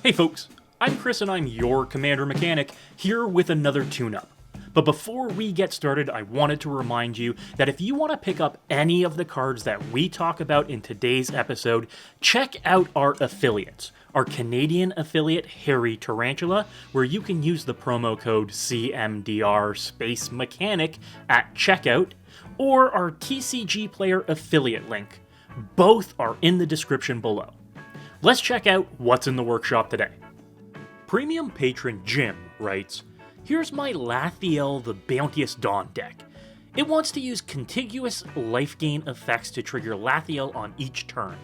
Hey folks, I'm Chris and I'm your Commander Mechanic, here with another tune-up. But before we get started, I wanted to remind you that if you want to pick up any of the cards that we talk about in today's episode, check out our affiliates. Our Canadian affiliate, Harry Tarantula, where you can use the promo code CMDR Space Mechanic at checkout, or our TCG Player affiliate link. Both are in the description below. Let's check out what's in the workshop today. Premium patron Jim writes, "Here's my Lathiel the Bounteous Dawn deck. It wants to use contiguous life gain effects to trigger Lathiel on each turn.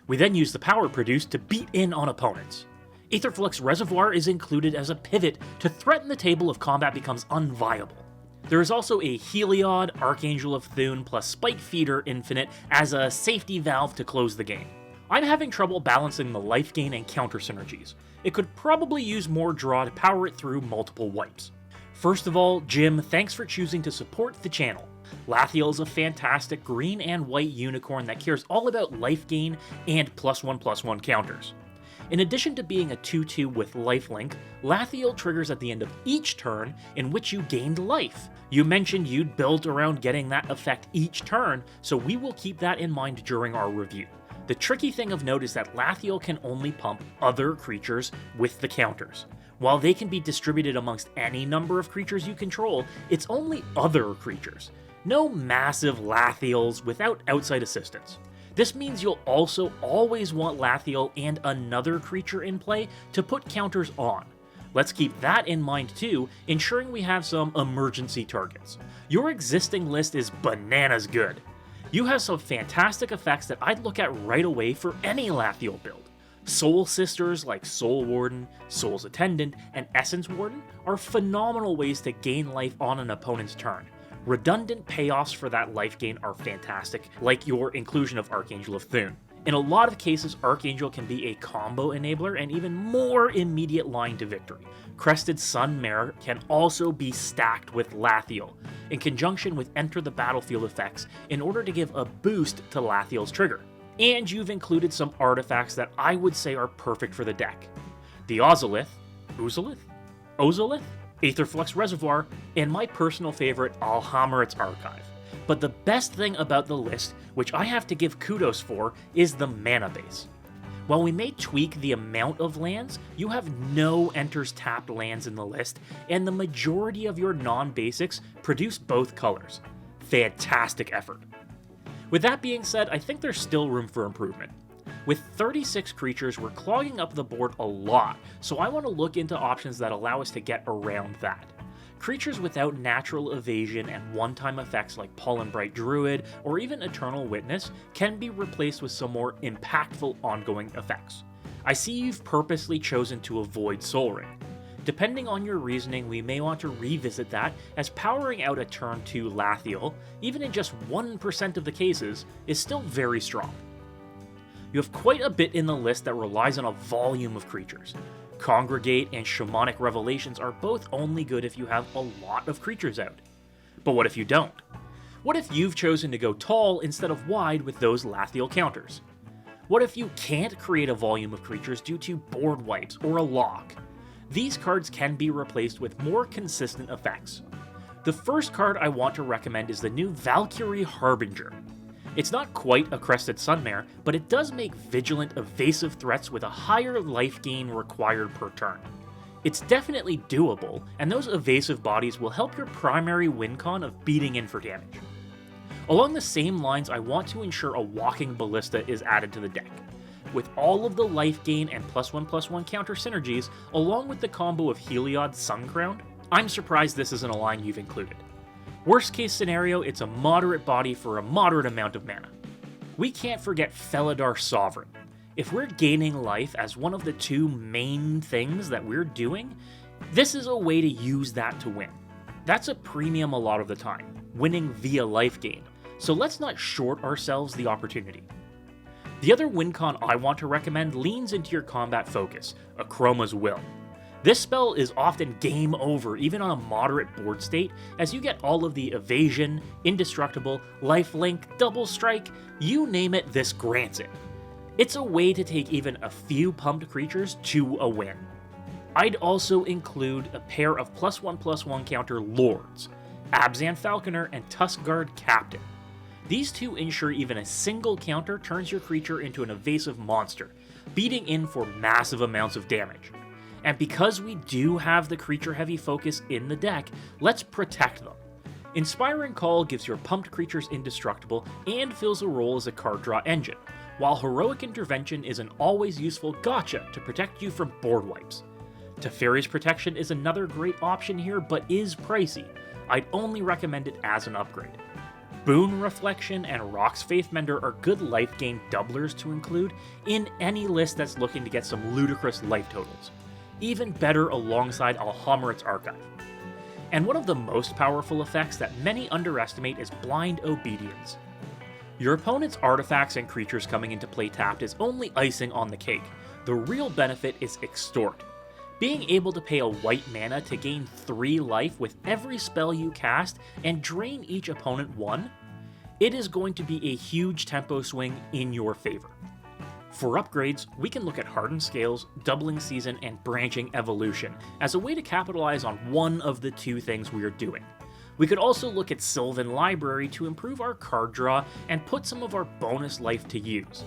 We then use the power produced to beat in on opponents. Aetherflux Reservoir is included as a pivot to threaten the table if combat becomes unviable. There is also a Heliod, Archangel of Thune plus Spike Feeder Infinite as a safety valve to close the game. I'm having trouble balancing the life gain and counter synergies. It could probably use more draw to power it through multiple wipes. First of all, Jim, thanks for choosing to support the channel. Lathiel is a fantastic green and white unicorn that cares all about life gain and +1/+1 counters. In addition to being a 2/2 with lifelink, Lathiel triggers at the end of each turn in which you gained life. You mentioned you'd build around getting that effect each turn, so we will keep that in mind during our review. The tricky thing of note is that Lathiel can only pump other creatures with the counters. While they can be distributed amongst any number of creatures you control, it's only other creatures. No massive Lathiels without outside assistance. This means you'll also always want Lathiel and another creature in play to put counters on. Let's keep that in mind too, ensuring we have some emergency targets. Your existing list is bananas good. You have some fantastic effects that I'd look at right away for any Lathiel build. Soul Sisters like Soul Warden, Soul's Attendant, and Essence Warden are phenomenal ways to gain life on an opponent's turn. Redundant payoffs for that life gain are fantastic, like your inclusion of Archangel of Thune. In a lot of cases, Archangel can be a combo enabler and even more immediate line to victory. Crested Sun Mare can also be stacked with Lathiel, in conjunction with Enter the Battlefield effects in order to give a boost to Lathiel's trigger. And you've included some artifacts that I would say are perfect for the deck. The Ozolith, Aetherflux Reservoir, and my personal favorite, Alhammarret's Archive. But the best thing about the list, which I have to give kudos for, is the mana base. While we may tweak the amount of lands, you have no enters tapped lands in the list, and the majority of your non-basics produce both colors. Fantastic effort. With that being said, I think there's still room for improvement. With 36 creatures, we're clogging up the board a lot, so I want to look into options that allow us to get around that. Creatures without natural evasion and one-time effects like Pollen Bright Druid or even Eternal Witness can be replaced with some more impactful ongoing effects. I see you've purposely chosen to avoid Soul Ring. Depending on your reasoning, we may want to revisit that, as powering out a turn 2 Lathiel, even in just 1% of the cases, is still very strong. You have quite a bit in the list that relies on a volume of creatures. Congregate and Shamanic Revelations are both only good if you have a lot of creatures out. But what if you don't? What if you've chosen to go tall instead of wide with those Lathiel counters? What if you can't create a volume of creatures due to board wipes or a lock? These cards can be replaced with more consistent effects. The first card I want to recommend is the new Valkyrie Harbinger. It's not quite a Crested Sunmare, but it does make vigilant, evasive threats with a higher life gain required per turn. It's definitely doable, and those evasive bodies will help your primary win con of beating in for damage. Along the same lines, I want to ensure a Walking Ballista is added to the deck. With all of the life gain and +1/+1 counter synergies, along with the combo of Heliod Suncrowned, I'm surprised this isn't a line you've included. Worst case scenario, it's a moderate body for a moderate amount of mana. We can't forget Felidar Sovereign. If we're gaining life as one of the two main things that we're doing, this is a way to use that to win. That's a premium a lot of the time, winning via life gain, so let's not short ourselves the opportunity. The other win con I want to recommend leans into your combat focus, Akroma's Will. This spell is often game over even on a moderate board state, as you get all of the evasion, indestructible, lifelink, double strike, you name it, this grants it. It's a way to take even a few pumped creatures to a win. I'd also include a pair of +1/+1 counter Lords, Abzan Falconer and Tuskguard Captain. These two ensure even a single counter turns your creature into an evasive monster, beating in for massive amounts of damage. And because we do have the creature-heavy focus in the deck, let's protect them. Inspiring Call gives your pumped creatures indestructible and fills a role as a card draw engine, while Heroic Intervention is an always useful gotcha to protect you from board wipes. Teferi's Protection is another great option here, but is pricey. I'd only recommend it as an upgrade. Boon Reflection and Rock's Faithmender are good life gain doublers to include in any list that's looking to get some ludicrous life totals. Even better alongside Alhammarret's Archive. And one of the most powerful effects that many underestimate is Blind Obedience. Your opponent's artifacts and creatures coming into play tapped is only icing on the cake. The real benefit is Extort. Being able to pay a white mana to gain 3 life with every spell you cast and drain each opponent 1, it is going to be a huge tempo swing in your favor. For upgrades, we can look at Hardened Scales, Doubling Season, and Branching Evolution as a way to capitalize on one of the two things we are doing. We could also look at Sylvan Library to improve our card draw and put some of our bonus life to use.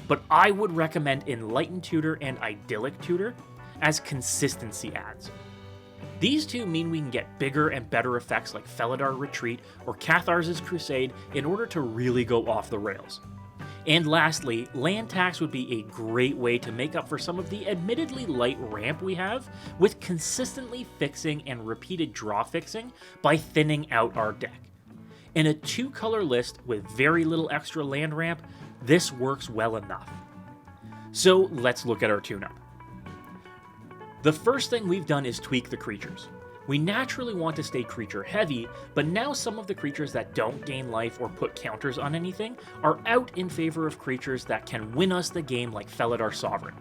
But I would recommend Enlightened Tutor and Idyllic Tutor as consistency adds. These two mean we can get bigger and better effects like Felidar Retreat or Cathar's Crusade in order to really go off the rails. And lastly, land tax would be a great way to make up for some of the admittedly light ramp we have with consistently fixing and repeated draw fixing by thinning out our deck. In a 2-color list with very little extra land ramp, this works well enough. So let's look at our tune-up. The first thing we've done is tweak the creatures. We naturally want to stay creature heavy, but now some of the creatures that don't gain life or put counters on anything are out in favor of creatures that can win us the game like Felidar Sovereign.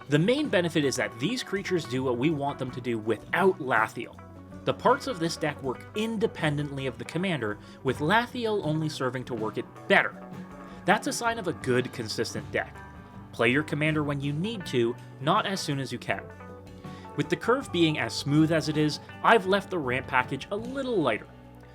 The main benefit is that these creatures do what we want them to do without Lathiel. The parts of this deck work independently of the commander, with Lathiel only serving to work it better. That's a sign of a good, consistent deck. Play your commander when you need to, not as soon as you can. With the curve being as smooth as it is, I've left the ramp package a little lighter.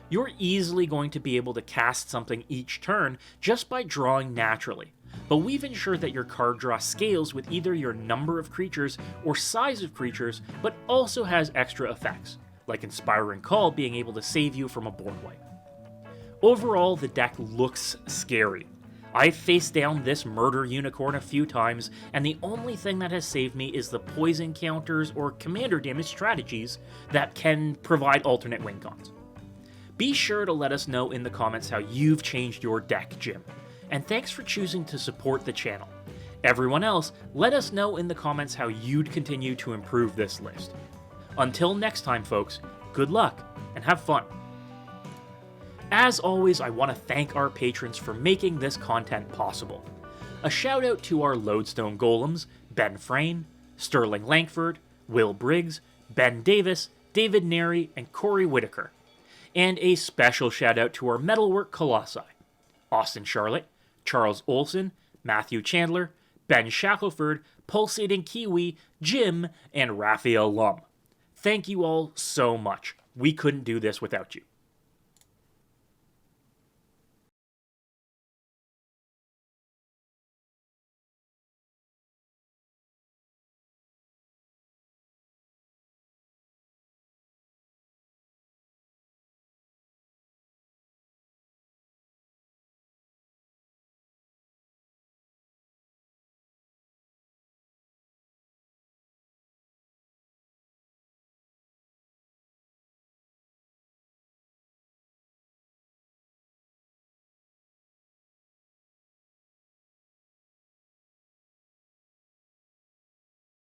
You're easily going to be able to cast something each turn just by drawing naturally, but we've ensured that your card draw scales with either your number of creatures or size of creatures, but also has extra effects, like Inspiring Call being able to save you from a board wipe. Overall, the deck looks scary. I've faced down this murder unicorn a few times, and the only thing that has saved me is the poison counters or commander damage strategies that can provide alternate win cons. Be sure to let us know in the comments how you've changed your deck, Jim. And thanks for choosing to support the channel. Everyone else, let us know in the comments how you'd continue to improve this list. Until next time, folks, good luck and have fun. As always, I want to thank our patrons for making this content possible. A shout out to our Lodestone Golems, Ben Frayne, Sterling Langford, Will Briggs, Ben Davis, David Neri, and Corey Whitaker. And a special shout out to our Metalwork Colossi, Austin Charlotte, Charles Olson, Matthew Chandler, Ben Shackelford, Pulsating Kiwi, Jim, and Raphael Lum. Thank you all so much. We couldn't do this without you.